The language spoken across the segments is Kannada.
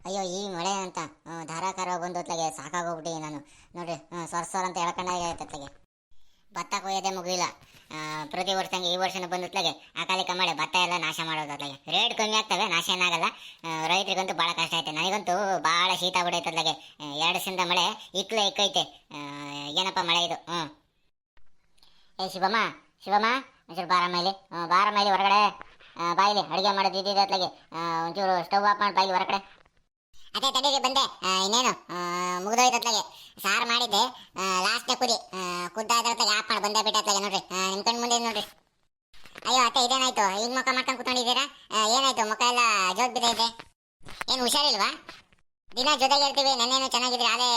ಅಯ್ಯೋ ಈ ಮಳೆ ಅಂತ ಧಾರಾಕಾರ ಬಂದು ಹೊತ್ಲಾಗೆ ಸಾಕಾಗೋಗ್ಬಿಟ್ಟು ನಾನು ನೋಡ್ರಿ ಸ್ವರ್ ಅಂತ ಎಳ್ಕೊಂಡಾಗೈತೆ ಭತ್ತ ಕೊಯ್ಯೋದೇ ಮುಗಿಲ್ಲ. ಪ್ರತಿ ವರ್ಷಂಗೆ ಈ ವರ್ಷನೂ ಬಂದುತ್ಲಾಗೆ ಅಕಾಲಿಕ ಮಳೆ ಭತ್ತ ಎಲ್ಲ ನಾಶ ಮಾಡೋದ್ಲಾಗೆ ರೇಟ್ ಕಮ್ಮಿ ಆಗ್ತವೆ, ನಾಶ ಏನಾಗಲ್ಲ. ರೈತರಿಗಂತೂ ಭಾಳ ಕಷ್ಟ ಐತೆ, ನನಗಂತೂ ಭಾಳ ಶೀತ ಬಿಡೈತದ್ಲಾಗೆ. 2 ದಿವಸದಿಂದ ಮಳೆ ಇಕ್ಕೈತೆ. ಏನಪ್ಪ ಮಳೆ ಇದು. ಏ ಶಿವಮ್ಮ, ಶಿವಮ್ಮ ಒಂಚೂರು ಬಾರ ಮೈಲಿ, ಬಾರ ಮೈಲಿ ಹೊರಗಡೆ. ಬಾಯಿಲಿ ಅಡುಗೆ ಮಾಡೋದು ಇದ್ದಿದ್ದತ್ಲಾಗೆ ಒಂಚೂರು ಸ್ಟವ್ ಆಫ್ ಮಾಡಿ ಬಾಯಿಲಿ ಹೊರಗಡೆ. ಅದೇ ತಡೀರಿ ಬಂದೆ. ಇನ್ನೇನು ಮುಗಿದೋಯ್ತತ್ಲಾಗೆ ಸಾರು ಮಾಡಿದ್ದೆ, ಲಾಸ್ಟ್ನೇ ಕುದ್ದಾದ್ರತ್ಲಾಗೆ ಆಫ್ ಮಾಡಿ ಬಂದೇ ಬಿಟ್ಟತ್ಲಾಗೆ ನೋಡ್ರಿ. ನಿಮ್ಮ ಕಣ್ಣು ಮುಂದೆ ನೋಡ್ರಿ. ಅಯ್ಯೋ ಅತ್ತೆ ಇದೇನಾಯ್ತು ಈಗ ಮುಖ ಮಾಡ್ಕೊಂಡು ಕೂತ್ಕೊಂಡಿದ್ದೀರಾ? ಏನಾಯ್ತು ಮುಖ ಎಲ್ಲ ಜೋತ್ ಬಿದ್ದೈತೆ? ಏನು ಹುಷಾರಿಲ್ವಾ? ದಿನ ಜೊತೆಗೆ ಇರ್ತೀವಿ, ನೆನ್ನೇನು ಚೆನ್ನಾಗಿದ್ರಿ, ಅದೇ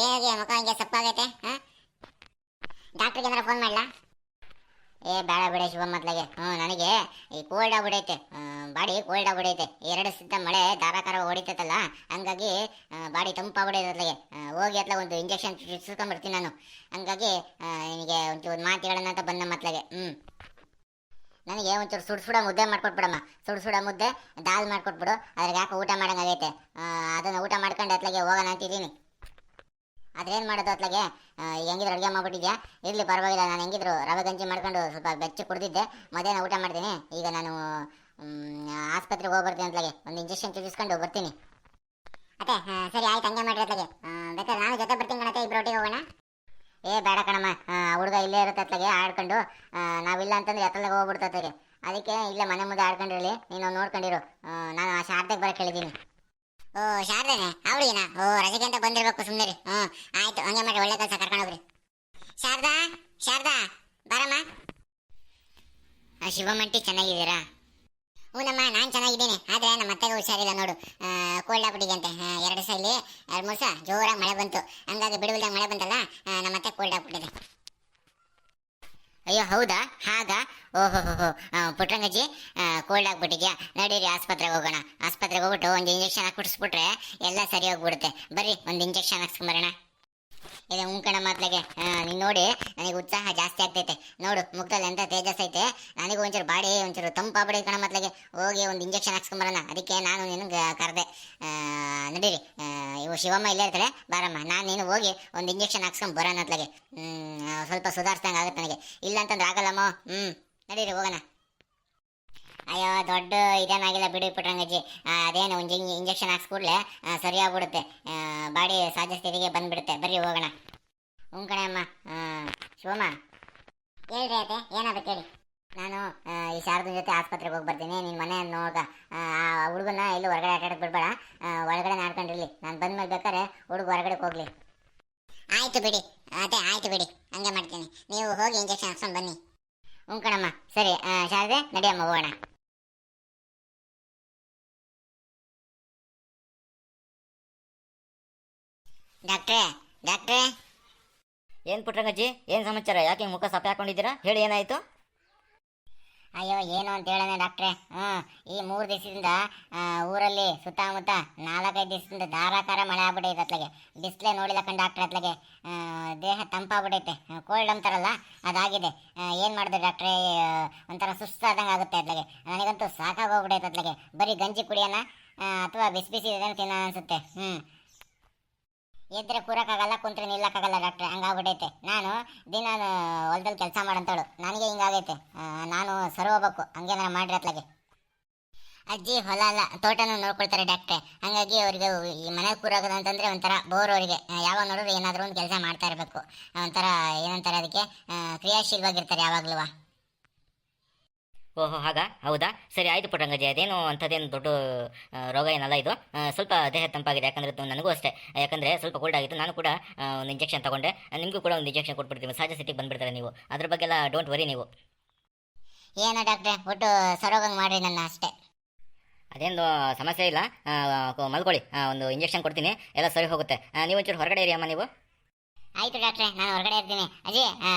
ಏನಾಗಿದೆ ಮುಖ ಹಿಂಗೆ ಸಪ್ಪಾಗೈತೆ? ಡಾಕ್ಟ್ರಿಗೆ ಏನಾರ ಫೋನ್ ಮಾಡಲಾ? ಏ ಬೇಡ ಬಿಡ ಶಿವಮ್ಮತ್ಲಾಗೆ. ನನಗೆ ಈ ಕೋಲ್ಡ್ ಆಗ್ಬಿಡೈತೆ, ಬಾಡಿ ಕೋಲ್ಡ್ ಆಗ್ಬಿಡೈತೆ. 2 ದಿವಸದಿಂದ ಮಳೆ ಧಾರಾಕಾರ ಹೊಡಿತೈತಲ್ಲ, ಹಂಗಾಗಿ ಬಾಡಿ ತಂಪಾಗ್ಬಿಡೈತೆ ಅತ್ಲಾಗೆ. ಹೋಗಿ ಅತ್ಲಾಗ ಒಂದು ಇಂಜೆಕ್ಷನ್ ಚುಚ್ಕೊಂಡ್ಬರ್ತೀನಿ ನಾನು. ಹಂಗಾಗಿ ನಿನಗೆ ಒಂಚೂರು ಮಾತುಗಳನ್ನ ಅಂತ ಬಂದ ಮತ್ಲಾಗೆ. ನನಗೆ ಒಂಚೂರು ಸುಡ ಮುದ್ದೆ ಮಾಡ್ಕೊಟ್ಬಿಡಮ್ಮ. ಸುಡ ಮುದ್ದೆ ದಾಲ್ ಮಾಡ್ಕೊಟ್ಬಿಡು, ಅದ್ರಾಗ ಯಾಕೆ ಊಟ ಮಾಡಂಗಾಗೈತೆ. ಅದನ್ನು ಊಟ ಮಾಡ್ಕೊಂಡು ಅತ್ಲಾಗೆ ಹೋಗೋಣ ಅಂತಿದ್ದೀನಿ. ಅದ್ರೇನು ಮಾಡೋದು ಅತ್ಲಾಗೆ, ಹೆಂಗಿದ್ರು ಅಡುಗೆ ಮಾಡ್ಬಿಟ್ಟಿದ್ಯಾ, ಇರಲಿ ಪರವಾಗಿಲ್ಲ. ನಾನು ಹೆಂಗಿದ್ರು ರವೆ ಗಂಜಿ ಮಾಡ್ಕೊಂಡು ಸ್ವಲ್ಪ ಬೆಚ್ಚ ಕುಡ್ದಿದ್ದೆ, ಮಧ್ಯಾಹ್ನ ಊಟ ಮಾಡ್ತೀನಿ. ಈಗ ನಾನು ಆಸ್ಪತ್ರೆಗೆ ಹೋಗ್ಬರ್ತೀನಿ ಅತ್ಲಾಗೆ, ಒಂದು ಇಂಜೆಕ್ಷನ್ ಚುಚ್ಚಿಸ್ಕೊಂಡು ಬರ್ತೀನಿ. ಅತ್ತೆ ಸರಿ ಆಯ್ತು, ಹಂಗೆ ಮಾಡ್ರಿ ಅತ್ಲಾಗೆ. ಬೇಕಾದ್ರೆ ನಾನು ಜೊತೆ ಬರ್ತೀನಿ ಕಣತ್ತೆ, ಇಬ್ಬರು ಒಟ್ಟಿಗೆ ಹೋಗೋಣ. ಏ ಬೇಡ ಕಣಮ್ಮ, ಹುಡುಗ ಇಲ್ಲೇ ಇರುತ್ತೆ ಅತ್ಲಾಗೆ ಆಡ್ಕೊಂಡು. ನಾವಿಲ್ಲ ಅಂತಂದ್ರೆ ಎತ್ತಲಾಗ ಹೋಗ್ಬಿಡ್ತತ್ಲಾಗೆ. ಅದಕ್ಕೆ ಇಲ್ಲೇ ಮನೆ ಮುಂದೆ ಆಡ್ಕೊಂಡಿರಲಿ, ನೀನು ನೋಡ್ಕೊಂಡಿರು. ನಾನು ಆ ಶಾರದೆಗೆ ಬರೋಕ್ಕೆ ಹೇಳಿದ್ದೀನಿ. ಓ ಶಾರದೇನೆ ಅವಳಿನ? ಓ ರಜೆಗೆ ಅಂತ ಬಂದಿರ್ಬೇಕು, ಸುಮ್ಮನೆ. ಆಯ್ತು, ಹಂಗೆ ಮಾಡಿ, ಒಳ್ಳೆ ಕೆಲಸ ಕರ್ಕೊಂಡೋಗ್ರಿ. ಶಾರದಾ, ಶಾರದಾ ಬಾರಮ್ಮ. ಶಿವಮಂಟಿ ಚೆನ್ನಾಗಿದ್ದೀರಾ? ಹ್ಞೂನಮ್ಮ ನಾನು ಚೆನ್ನಾಗಿದ್ದೀನಿ, ಆದರೆ ನಮ್ಮ ಅತ್ತೆಗೆ ಹುಷಾರಿಲ್ಲ ನೋಡು. ಕೋಲ್ಡ್ ಆಗ್ಬಿಟ್ಟಿದೆ ಅಂತೆ. 2 ದಿವಸ ಇಲ್ಲಿ 2-3 ದಿವಸ ಜೋರಾಗಿ ಮಳೆ ಬಂತು, ಹಂಗಾಗಿ ಬಿಡುವಿಲ್ದಂಗೆ ಮಳೆ ಬಂತಲ್ಲ, ನಮ್ಮ ಅತ್ತೆ ಕೋಲ್ಡ್ ಆಗ್ಬಿಟ್ಟಿದೆ. ಅಯ್ಯೋ ಹೌದಾ? ಹಾಗ? ಓಹೋ ಹೋ. ಪುಟ್ರಂಗಜ್ಜಿ ಕೋಲ್ಡ್ ಆಗ್ಬಿಟ್ಟಿದ್ಯಾ? ನಡೀರಿ ಆಸ್ಪತ್ರೆಗೆ ಹೋಗೋಣ. ಆಸ್ಪತ್ರೆಗೆ ಹೋಗ್ಬಿಟ್ಟು ಒಂದು ಇಂಜೆಕ್ಷನ್ ಹಾಕ್ಬಿಡಿಸ್ಬಿಟ್ರೆ ಎಲ್ಲ ಸರಿ ಹೋಗ್ಬಿಡುತ್ತೆ. ಬರ್ರಿ ಒಂದು ಇಂಜೆಕ್ಷನ್ ಹಾಕ್ಸ್ಕೊಂಬರೋಣ. ಇದೆ ಉಂಕಣ ಮಾತ್ಲಾಗೆ. ನೀನು ನೋಡಿ ನನಗೆ ಉತ್ಸಾಹ ಜಾಸ್ತಿ ಆಗ್ತೈತೆ ನೋಡು, ಮುಖದಲ್ಲಿ ಎಂತ ತೇಜಸ್ ಐತೆ. ನನಗೂ ಒಂಚೂರು ಬಾಡಿ ಒಂಚೂರು ತಂಪಾಗ್ಬಿಡಿ ಕಣ ಮಾತ್ಲಾಗೆ. ಹೋಗಿ ಒಂದು ಇಂಜೆಕ್ಷನ್ ಹಾಕ್ಸ್ಕೊಂಬರೋಣ, ಅದಕ್ಕೆ ನಾನು ನಿನಗೆ ಕರೆದೆ. ನಡೀರಿ, ಇವು ಶಿವಮ್ಮ ಇಲ್ಲೇ ಇರ್ತಾಳೆ, ಬಾರಮ್ಮ. ನಾನು ನೀನು ಹೋಗಿ ಒಂದು ಇಂಜೆಕ್ಷನ್ ಹಾಕ್ಸ್ಕೊಂಡು ಬರೋಣ ಅತ್ಲಾಗೆ. ಸ್ವಲ್ಪ ಸುಧಾರಿಸ್ದಂಗೆ ಆಗುತ್ತೆ ನನಗೆ. ಇಲ್ಲ ಅಂತಂದ್ರೆ ಆಗಲ್ಲಮ್ಮ. ನಡೀರಿ ಹೋಗೋಣ. ಅಯ್ಯೋ ದೊಡ್ಡ ಇದೇನಾಗಿಲ್ಲ ಬಿಡಿ ಪುಟ್ರಂಗಜ್ಜಿ. ಅದೇನು ಒಂದು ಇಂಜೆಕ್ಷನ್ ಹಾಕ್ಸ್ಕೊಡ್ಲೆ ಸರಿಯಾಗ್ಬಿಡುತ್ತೆ, ಬಾಡಿ ಸಹಜ ಸ್ಥಿತಿಗೆ ಬಂದ್ಬಿಡುತ್ತೆ. ಬರ್ರಿ ಹೋಗೋಣ. ಕಣೆ ಅಮ್ಮ. ಶಿವಮ್ಮ ಹೇಳ್ರಿ ಅತ್ತೆ, ಏನಾಗುತ್ತೆ ಹೇಳಿ. ನಾನು ಈ ಶಾರದನ ಜೊತೆ ಆಸ್ಪತ್ರೆಗೆ ಹೋಗಿ ಬರ್ತೀನಿ, ನಿನ್ನ ಮನೆ ನೋಡ್ಕ. ಆ ಹುಡುಗನ ಎಲ್ಲೂ ಹೊರಗಡೆ ಆಟಾಡಕ್ಕೆ ಬಿಡ್ಬೇಡ, ಒಳಗಡೆ ಆಡ್ಕೊಂಡಿರಲಿ. ನಾನು ಬಂದ್ಮೇಲೆ ಬೇಕಾದ್ರೆ ಹುಡುಗ ಹೊರಗಡೆ ಹೋಗ್ಲಿ. ಆಯ್ತು ಬಿಡಿ ಅತ್ತೆ, ಆಯ್ತು ಬಿಡಿ, ಹಂಗೆ ಮಾಡ್ತೀನಿ. ನೀವು ಹೋಗಿ ಇಂಜೆಕ್ಷನ್ ಹಾಕ್ಸ್ಕೊಂಡು ಬನ್ನಿ. ಕಣಮ್ಮ ಸರಿ. ಶಾರದೆ ನಡಿಯಮ್ಮ ಹೋಗೋಣ. ಡಾಕ್ಟ್ರೇ, ಡಾಕ್ಟ್ರೇ. ಏನು ಪುಟ್ರಂಗಜ್ಜಿ, ಏನು ಸಮಾಚಾರ? ಯಾಕೆ ಮುಖ ಸಪ್ಪೆ ಹಾಕೊಂಡಿದ್ದೀರಾ? ಹೇಳಿ ಏನಾಯಿತು? ಅಯ್ಯೋ ಏನು ಅಂತ ಹೇಳೋಣ ಡಾಕ್ಟ್ರೇ. ಈ 3 ದಿವಸದಿಂದ ಊರಲ್ಲಿ ಸುತ್ತಮುತ್ತ 4-5 ದಿವಸದಿಂದ ಧಾರಾಕಾರ ಮಳೆ ಆಗ್ಬಿಟ್ಟೈತೆ ಅತ್ಲಾಗೆ. ಬಿಸಿಲೇ ನೋಡಿಲ್ಲ ಕಣ್ ಡಾಕ್ಟ್ರೆ ಅತ್ಲಾಗೆ. ದೇಹ ತಂಪಾಗ್ಬಿಟ್ಟೈತೆ, ಕೋಲ್ಡ್ ಅಂತಾರಲ್ಲ ಅದಾಗಿದೆ. ಏನು ಮಾಡಿದೆ ಡಾಕ್ಟ್ರೇ? ಒಂಥರ ಸುಸ್ತಾದಂಗೆ ಆಗುತ್ತೆ ಅತ್ಲಾಗೆ. ನನಗಂತೂ ಸಾಕಾಗೋಗ್ಬಿಟ್ಟೈತೆ ಅತ್ಲಾಗೆ. ಬರೀ ಗಂಜಿ ಕುಡಿಯೋಣ ಅಥವಾ ಬಿಸಿ ಬಿಸಿ ಇದನ್ನು ತಿನ್ನೋಣ ಅನಿಸುತ್ತೆ. ಎದ್ರೆ ಕೂರಕ್ಕಾಗಲ್ಲ, ಕುಂತ್ರೆ ನಿಲ್ಲಕ್ಕಾಗಲ್ಲ ಡಾಕ್ಟ್ರೆ, ಹಂಗಾಗ್ಬಿಟ್ಟೈತೆ. ನಾನು ದಿನ ಹೊಲದಲ್ಲಿ ಕೆಲಸ ಮಾಡಂತಳು, ನನಗೆ ಹಿಂಗಾಗೈತೆ. ನಾನು ಸರಿ ಹೋಗ್ಬೇಕು, ಹಂಗೇನಾರ ಮಾಡ್ರಿ ಅತ್ಲಾಗೆ. ಅಜ್ಜಿ ಹೊಲ ಅಲ್ಲ ತೋಟನೂ ನೋಡ್ಕೊಳ್ತಾರೆ ಡಾಕ್ಟ್ರೆ, ಹಂಗಾಗಿ ಅವ್ರಿಗೆ ಈ ಮನೆ ಕೂರಾಗೋದು ಅಂತಂದರೆ ಒಂಥರ ಬೋರ್ ಅವರಿಗೆ. ಯಾವಾಗ ನೋಡಿದ್ರು ಏನಾದರೂ ಒಂದು ಕೆಲಸ ಮಾಡ್ತಾ ಇರಬೇಕು. ಒಂಥರ ಏನಂತಾರೆ ಅದಕ್ಕೆ, ಕ್ರಿಯಾಶೀಲವಾಗಿರ್ತಾರೆ ಯಾವಾಗಲೂ. ಓಹೋ ಹಾಗ? ಹೌದಾ? ಸರಿ ಆಯಿತು ಪುಟ್ರಂಗಜ್ಜಿ, ಅದೇನು ಅಂಥದ್ದೇನು ದೊಡ್ಡ ರೋಗ ಏನಲ್ಲ ಇದು. ಸ್ವಲ್ಪ ದೇಹ ತಂಪಾಗಿದೆ, ಯಾಕಂದರೆ ನನಗೂ ಅಷ್ಟೇ. ಯಾಕಂದರೆ ಸ್ವಲ್ಪ ಕೋಲ್ಡ್ ಆಗಿತ್ತು, ನಾನು ಕೂಡ ಒಂದು ಇಂಜೆಕ್ಷನ್ ತೊಗೊಂಡೆ. ನಿಮಗೂ ಕೂಡ ಒಂದು ಇಂಜೆಕ್ಷನ್ ಕೊಟ್ಬಿಡ್ತೀವಿ, ಸಹಜ ಸ್ಥಿತಿಗೆ ಬಂದುಬಿಡ್ತಾರೆ ನೀವು. ಅದ್ರ ಬಗ್ಗೆ ಎಲ್ಲ ಡೋಂಟ್ ವರಿ ನೀವು. ಏನೋ ಡಾಕ್ಟ್ರೆ, ಒಟ್ಟು ಸರೋಗಂಗೆ ಮಾಡಿರಿ ನನ್ನ ಅಷ್ಟೇ. ಅದೇನು ಸಮಸ್ಯೆ ಇಲ್ಲ, ಮಲ್ಕೊಳ್ಳಿ. ಒಂದು ಇಂಜೆಕ್ಷನ್ ಕೊಡ್ತೀನಿ, ಎಲ್ಲ ಸರಿ ಹೋಗುತ್ತೆ. ನೀವು ಒಂಚೂರು ಹೊರಗಡೆ ಇರಿ ಅಮ್ಮ ನೀವು. ಆಯ್ತು ಡಾಕ್ಟ್ರೆ, ನಾನು ಹೊರಗಡೆ ಇರ್ತೀನಿ. ಅಜ್ಜಿ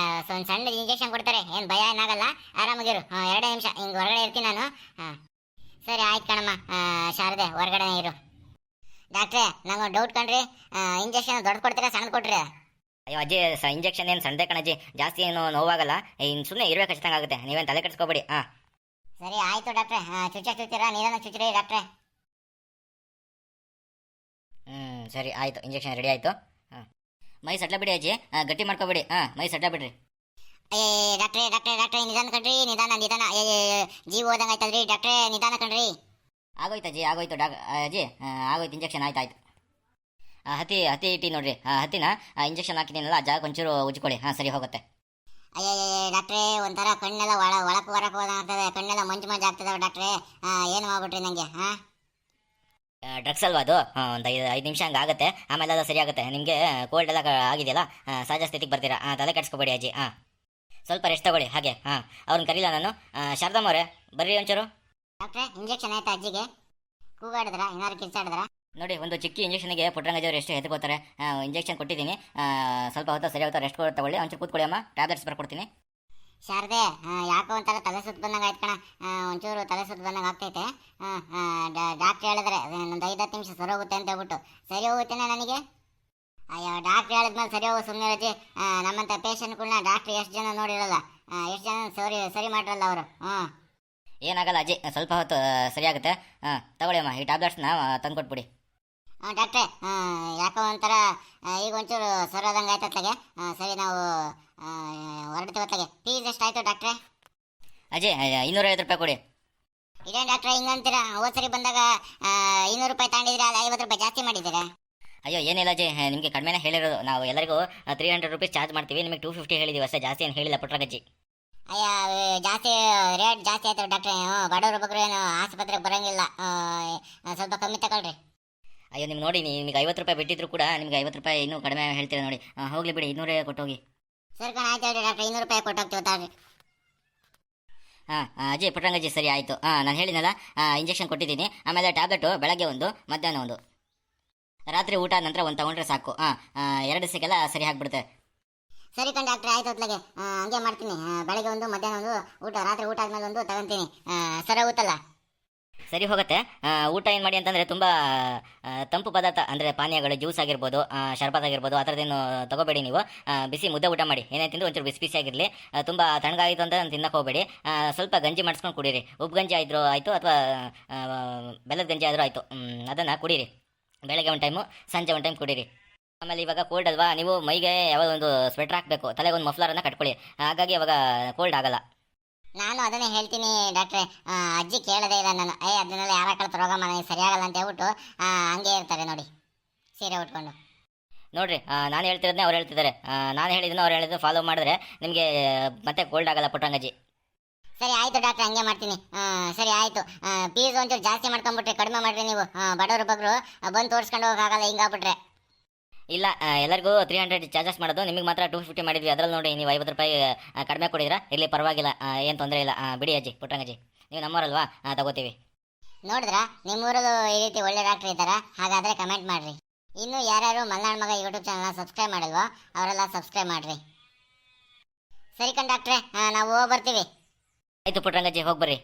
ಒಂದು ಸಣ್ಣ ಇಂಜೆಕ್ಷನ್ ಕೊಡ್ತಾರೆ, ಏನು ಭಯ ಏನಾಗಲ್ಲ, ಆರಾಮಾಗಿರು. 2 ನಿಮಿಷ ಹಿಂಗೆ ಹೊರಗಡೆ ಇರ್ತೀನಿ ನಾನು. ಸರಿ ಆಯ್ತು ಕಣಮ್ಮ. ಶಾರದೆ ಹೊರಗಡೆ ಇರು. ಡಾಕ್ಟ್ರೆ ನಂಗೆ ಡೌಟ್ ಕಣ್ರಿ, ಇಂಜೆಕ್ಷನ್ ದೊಡ್ಡ ಕೊಡ್ತೀರಾ ಸಣ್ಣ ಕೊಟ್ರಿ? ಅಯ್ಯೋ ಅಜ್ಜಿ, ಇಂಜೆಕ್ಷನ್ ಏನು ಸಣ್ಣದೆ ಕಣಜ್ಜಿ, ಜಾಸ್ತಿ ಏನು ನೋವಾಗಲ್ಲ. ಇನ್ನು ಸುಮ್ಮನೆ ಇರಬೇಕು ಖಚಿತಂಗೆ ಆಗುತ್ತೆ, ನೀವೇನು ತಲೆ ಕೆಡಿಸ್ಕೋಬೇಡಿ. ಸರಿ ಆಯಿತು ಡಾಕ್ಟ್ರೆ. ಚುಚ್ಚಿರಾ ನೀರನ್ನು ಚುಚ್ಚಿರಿ ಡಾಕ್ಟ್ರೆ. ಸರಿ ಆಯಿತು, ಇಂಜೆಕ್ಷನ್ ರೆಡಿ ಆಯಿತು. ಹಾಂ, ಮೈ ಸಟ್ಲ ಬಿಡಿ ಅಜ್ಜಿ, ಗಟ್ಟಿ ಮಾಡ್ಕೊಬೇಡಿ. ಹಾಂ, ಮೈ ಸಟ್ಲ ಬಿಡ್ರಿ. ಏ ಡಾಕ್ಟ್ರೇ ಡಾಕ್ಟ್ರೇ ಡಾಕ್ಟ್ರೇ ನಿಧಾನ ಕಣ್ರಿ, ನಿಧಾನ ನಿಧಾನ. ಜೀವ ಹೋದಂಗೆ ಆಯ್ತಲ್ರಿ ಡಾಕ್ಟ್ರೇ, ನಿಧಾನ ಕಣ್ರಿ. ಆಗೋಯ್ತು ಅಜ್ಜಿ, ಆಗೋಯ್ತು ಅಜ್ಜಿ, ಆಗೋಯ್ತು. ಇಂಜೆಕ್ಷನ್ ಆಯ್ತು. ಹತ್ತಿ ಇಟ್ಟಿ ನೋಡ್ರಿ. ಹತ್ತಿನ ಇಂಜೆಕ್ಷನ್ ಹಾಕಿದ್ದೀನಲ್ಲ ಆ ಜಾಗಕ್ಕೆ ಒಂಚೂರು ಉಜ್ಕೊಳ್ಳಿ. ಹಾಂ, ಸರಿ ಹೋಗುತ್ತೆ. ಡಾಕ್ಟ್ರೇ ಒಂಥರ ಕಣ್ಣೆಲ್ಲ ಒಳಕ್ಕೆ ಹೊರಕ್ಕೆ ಹೋದಂಗೆ ಕಣ್ಣೆಲ್ಲ ಮಂಜು ಆಗ್ತದೆ ಡಾಕ್ಟ್ರೇ. ಏನು ಮಾಡ್ಬಿಟ್ರಿ ನನಗೆ? ಹಾಂ, ಡ್ರಗ್ಸ್ ಅಲ್ವಾ ಅದು? ಒಂದು 5 ನಿಮಿಷ ಹಂಗೆ ಆಗುತ್ತೆ, ಆಮೇಲೆ ಅದು ಸರಿ ಆಗುತ್ತೆ. ನಿಮಗೆ ಕೋಲ್ಡ್ ಎಲ್ಲ ಆಗಿದೆಯಲ್ಲ, ಸಹಜ ಸ್ಥಿತಿಗೆ ಬರ್ತೀರಾ. ತಲೆ ಕೆಡಿಸ್ಕೊಬೇಡಿ ಅಜ್ಜಿ. ಹಾಂ, ಸ್ವಲ್ಪ ರೆಸ್ಟ್ ತಗೊಳ್ಳಿ ಹಾಗೆ. ಹಾಂ, ಅವ್ರನ್ನ ಕರೀಲ ನಾನು. ಶಾರದಮ್ಮ ಅವರೇ ಬರ್ರಿ ಒಂಚೂರು. ಡಾಕ್ಟ್ರೇ ಇಂಜೆಕ್ಷನ್ ಆಯ್ತಾ ಅಜ್ಜಿಗೆ? ಕೂಗಾಡಿದ್ರಾ? ಏನಾದ್ರು ಕಿರ್ಚಾಡಿದ್ರಾ? ನೋಡಿ, ಒಂದು ಚಿಕ್ಕ ಇಂಜೆಕ್ಷನ್ಗೆ ಪುಟ್ಟರಂಗಜ್ಜವ್ರು ಎಷ್ಟು ಹೆದರ್ಕೋತಾರೆ. ಇಂಜೆಕ್ಷನ್ ಕೊಟ್ಟಿದ್ದೀನಿ, ಸ್ವಲ್ಪ ಹೊತ್ತು ಸರಿ ಆಗುತ್ತಾ, ರೆಸ್ಟ್ ತಗೊಳ್ಳಿ. ಒಂಚೂರು ಕೂತ್ಕೊಳ್ಳಿ ಅಮ್ಮ, ಟ್ಯಾಬ್ಲೆಟ್ಸ್ ಬರ್ಕೊಡ್ತೀನಿ. ಶಾರದೆ, ಯಾಕೋ ಒಂಥರ ತಲೆ ಸುತ್ತ ಬಂದಂಗೆ ಆಯ್ತು ಕಣ. ಒಂಚೂರು ತಲೆ ಸುತ್ತ ಬಂದಂಗೆ ಆಗ್ತೈತೆ. ಡಾಕ್ಟ್ರ್ ಹೇಳಿದ್ರೆ ಒಂದು 5-10 ನಿಮಿಷ ಸರಿ ಹೋಗುತ್ತೆ ಅಂತ ಹೇಳ್ಬಿಟ್ಟು. ಸರಿ ಹೋಗುತ್ತೇನೆ ನನಗೆ? ಅಯ್ಯೋ, ಡಾಕ್ಟ್ರ್ ಹೇಳಿದ್ಮೇಲೆ ಸರಿ ಹೋಗು ಸುಮ್ಮನೆ ರಜೆ. ನಮ್ಮಂಥ ಪೇಷಂಟ್ಗಳನ್ನ ಡಾಕ್ಟ್ರ್ ಎಷ್ಟು ಜನ ನೋಡಿರಲ್ಲ, ಎಷ್ಟು ಜನ ಸರಿ ಮಾಡಿರಲ್ಲ ಅವರು. ಏನಾಗಲ್ಲ ಅಜ್ಜಿ, ಸ್ವಲ್ಪ ಹೊತ್ತು ಸರಿ ಆಗುತ್ತೆ. ತಗೊಳ್ಳಿ ಅಮ್ಮ, ಈ ಟ್ಯಾಬ್ಲೆಟ್ಸ್ನ ತಂದು ಕೊಟ್ಬಿಡಿ. ಡಾಕ್ಟ್ರೆ, ಯಾಕೋ ಒಂಥರ ಈಗ ಒಂಚೂರು ಸರೋದಂಗೆ ಆಯ್ತತ್ಲಾಗೆ. ಸರಿ, ನಾವು ಹೊರಡ್ತೀವತ್ಲಾಗೆ. ಫೀಸ್ ಎಷ್ಟಾಯ್ತು ಡಾಕ್ಟ್ರೆ? ಅಜ್ಜಿ 250 ರೂಪಾಯಿ ಕೊಡಿ. ಇದೇನು ಡಾಕ್ಟ್ರೆ ಹಿಂಗಂತೀರಾ? ಹೋದ ಸರಿ ಬಂದಾಗ 200 ರೂಪಾಯಿ ತಗೊಂಡಿದ್ರೆ ಅದು 50 ರೂಪಾಯಿ ಜಾಸ್ತಿ ಮಾಡಿದ್ದೀರಾ? ಅಯ್ಯೋ, ಏನಿಲ್ಲ ಅಜ್ಜಿ, ನಿಮಗೆ ಕಡಿಮೆನೇ ಹೇಳಿರೋದು. ನಾವು ಎಲ್ಲರಿಗೂ 300 ರೂಪೀಸ್ ಚಾರ್ಜ್ ಮಾಡ್ತೀವಿ, ನಿಮಗೆ 250 ಹೇಳಿದ್ದೀವಿ ಅಷ್ಟೇ, ಜಾಸ್ತಿ ಏನು ಹೇಳಿಲ್ಲ ಪುಟ್ಟರಂಗಜ್ಜಿ. ಅಯ್ಯ, ಜಾಸ್ತಿ ರೇಟ್ ಜಾಸ್ತಿ ಆಯ್ತು ಡಾಕ್ಟ್ರೆ. ಬಡವರು ಬಗ್ರು ಏನು ಆಸ್ಪತ್ರೆಗೆ ಬರೋಂಗಿಲ್ಲ, ಸ್ವಲ್ಪ ಕಮ್ಮಿ ತಗೊಳ್ರಿ. ಅಯ್ಯೋ, ನಿಮ್ಗೆ ನೋಡಿ, ನಿಮಗೆ 50 ರೂಪಾಯಿ ಬಿಟ್ಟಿದ್ರು ಕೂಡ ನಿಮಗೆ 50 ರೂಪಾಯಿ ಇನ್ನೂ ಕಡಿಮೆ ಹೇಳ್ತೀರಾ ನೋಡಿ. ಹೋಗ್ಲಿ ಬಿಡಿ, 200 ಕೊಟ್ಟೋಗಿ. ಸರಿ ಕಣ, ಆಯ್ತು ಹೇಳಿ ಡಾಕ್ಟ್ರೆ, 200 ರೂಪಾಯಿ ಕೊಟ್ಟೋಗ್ತೀವಿ ತಾಳ್ರಿ. ಹಾಂ ಅಜ್ಜಿ, ಪುಟ್ಟರಂಗಜ್ಜಿ ಸರಿ ಆಯಿತು. ನಾನು ಹೇಳಿದ್ನಲ್ಲ, ಇಂಜೆಕ್ಷನ್ ಕೊಟ್ಟಿದ್ದೀನಿ. ಆಮೇಲೆ ಟ್ಯಾಬ್ಲೆಟು ಬೆಳಗ್ಗೆ ಒಂದು, ಮಧ್ಯಾಹ್ನ ಒಂದು, ರಾತ್ರಿ ಊಟ ನಂತರ ಒಂದು ತಗೊಂಡ್ರೆ ಸಾಕು. 2 ದಿವಸಕ್ಕೆಲ್ಲ ಸರಿ ಆಗಿಬಿಡುತ್ತೆ. ಸರಿ ಕಣ್ ಡಾಕ್ಟ್ರೆ, ಆಯ್ತು ಹೊತ್ಲಾಗೆ ಹಂಗೆ ಮಾಡ್ತೀನಿ. ಬೆಳಗ್ಗೆ ಒಂದು, ಮಧ್ಯಾಹ್ನ ಒಂದು, ರಾತ್ರಿ ಊಟ ಆದ್ಮೇಲೆ ಒಂದು ತಗೊಂತೀನಿ. ಸರಿ ಹೋಗುತ್ತಲ್ಲ? ಸರಿ ಹೋಗುತ್ತೆ. ಊಟ ಏನು ಮಾಡಿ ಅಂತಂದರೆ ತುಂಬ ತಂಪು ಪದಾರ್ಥ ಅಂದರೆ ಪಾನೀಯಗಳು, ಜ್ಯೂಸ್ ಆಗಿರ್ಬೋದು, ಶರ್ಬತ್ ಆಗಿರ್ಬೋದು, ಆ ಥರದ್ದೇನು ತಗೋಬೇಡಿ ನೀವು. ಬಿಸಿ ಮುದ್ದೆ ಊಟ ಮಾಡಿ. ಏನೇ ತಿಂದು ಒಂಚೂರು ಬಿಸಿ ಬಿಸಿಯಾಗಿರಲಿ. ತುಂಬ ತಣ್ಣಗಾಯಿತು ಅಂತ ತಿನ್ನಕ್ಕೆ ಹೋಗಬೇಡಿ. ಸ್ವಲ್ಪ ಗಂಜಿ ಮಾಡಿಸ್ಕೊಂಡು ಕುಡೀರಿ. ಉಪ್ಪು ಗಂಜಿ ಆದರೂ ಆಯಿತು, ಅಥವಾ ಬೆಲ್ಲದ ಗಂಜಿ ಆದರೂ ಆಯಿತು, ಅದನ್ನು ಕುಡೀರಿ. ಬೆಳಗ್ಗೆ ಒಂದು ಟೈಮು, ಸಂಜೆ ಒಂದು ಟೈಮ್ ಕುಡೀರಿ. ಆಮೇಲೆ ಇವಾಗ ಕೋಲ್ಡ್ ಅಲ್ವಾ, ನೀವು ಮೈಗೆ ಯಾವಾಗ ಒಂದು ಸ್ವೆಟ್ರ್ ಹಾಕಬೇಕು, ತಲೆಗೆ ಒಂದು ಮಫ್ಲರನ್ನು ಕಟ್ಕೊಳ್ಳಿ. ಹಾಗಾಗಿ ಅವಾಗ ಕೋಲ್ಡ್ ಆಗಲ್ಲ. ನಾನು ಅದನ್ನೇ ಹೇಳ್ತೀನಿ ಡಾಕ್ಟ್ರೆ. ಅಜ್ಜಿ ಕೇಳದೇ ಇಲ್ಲ ನಾನು. ಅದನ್ನೆಲ್ಲ ಯಾರ ಕಳ್ತ ರೋಗ ನನಗೆ ಸರಿಯಾಗಲ್ಲ ಅಂತ ಹೇಳ್ಬಿಟ್ಟು ಹಂಗೆ ಇರ್ತಾರೆ ನೋಡಿ, ಸೀರೆ ಉಟ್ಕೊಂಡು. ನೋಡಿರಿ, ನಾನು ಹೇಳ್ತಿರೋದನ್ನೇ ಅವ್ರು ಹೇಳ್ತಿದ್ದಾರೆ. ನಾನು ಹೇಳಿದ್ದನ್ನು ಅವ್ರು ಹೇಳಿದ್ದು ಫಾಲೋ ಮಾಡಿದ್ರೆ ನಿಮಗೆ ಮತ್ತೆ ಕೋಲ್ಡ್ ಆಗಲ್ಲ ಪುಟ್ಟರಂಗಜ್ಜಿ. ಸರಿ ಆಯಿತು ಡಾಕ್ಟ್ರೆ, ಹಂಗೆ ಮಾಡ್ತೀನಿ. ಸರಿ ಆಯಿತು. ಫೀಸ್ ಒಂಚೂರು ಜಾಸ್ತಿ ಮಾಡ್ಕೊಂಬಿಟ್ರಿ, ಕಡಿಮೆ ಮಾಡಿರಿ ನೀವು. ಬಡವರು ಬಗ್ರು ಬಂದು ತೋರಿಸ್ಕೊಂಡು ಹೋಗೋಕ್ಕಾಗಲ್ಲ ಹಿಂಗಾಗ್ಬಿಟ್ರೆ. ಇಲ್ಲ, ಎಲ್ಲರಿಗೂ 300 ಚಾರ್ಜಸ್ ಮಾಡೋದು, ನಿಮಗೆ ಮಾತ್ರ 250 ಮಾಡಿದ್ವಿ. ಅದರಲ್ಲಿ ನೋಡಿ ನೀವು 50 ರೂಪಾಯಿ ಕಡಿಮೆ ಕೊಡಿದ್ರಾ? ಇರಲಿ, ಪರವಾಗಿಲ್ಲ, ಏನು ತೊಂದರೆ ಇಲ್ಲ. ಬಿಡಿ ಅಜ್ಜಿ, ಪುಟ್ಟರಂಗಜ್ಜಿ, ನೀವು ನಮ್ಮವರಲ್ವಾ, ತಗೋತೀವಿ. ನೋಡಿದ್ರಾ, ನಿಮ್ಮೂರಲ್ಲೂ ಈ ರೀತಿ ಒಳ್ಳೆ ಡಾಕ್ಟ್ರ್ ಇದ್ದಾರಾ? ಹಾಗಾದರೆ ಕಮೆಂಟ್ ಮಾಡಿರಿ. ಇನ್ನೂ ಯಾರ್ಯಾರು ಮಲ್ನಾಡ್ ಮಗ ಯೂಟ್ಯೂಬ್ ಚಾನಲ್ನ ಸಬ್ಸ್ಕ್ರೈಬ್ ಮಾಡಿಲ್ವೋ ಅವರೆಲ್ಲ ಸಬ್ಸ್ಕ್ರೈಬ್ ಮಾಡಿರಿ. ಸರಿ ಕಣ್ ಡಾಕ್ಟ್ರೆ, ನಾವು ಹೋಗಿ ಬರ್ತೀವಿ. ಆಯಿತು ಪುಟ್ಟರಂಗಜ್ಜಿ, ಹೋಗಿ ಬರ್ರಿ.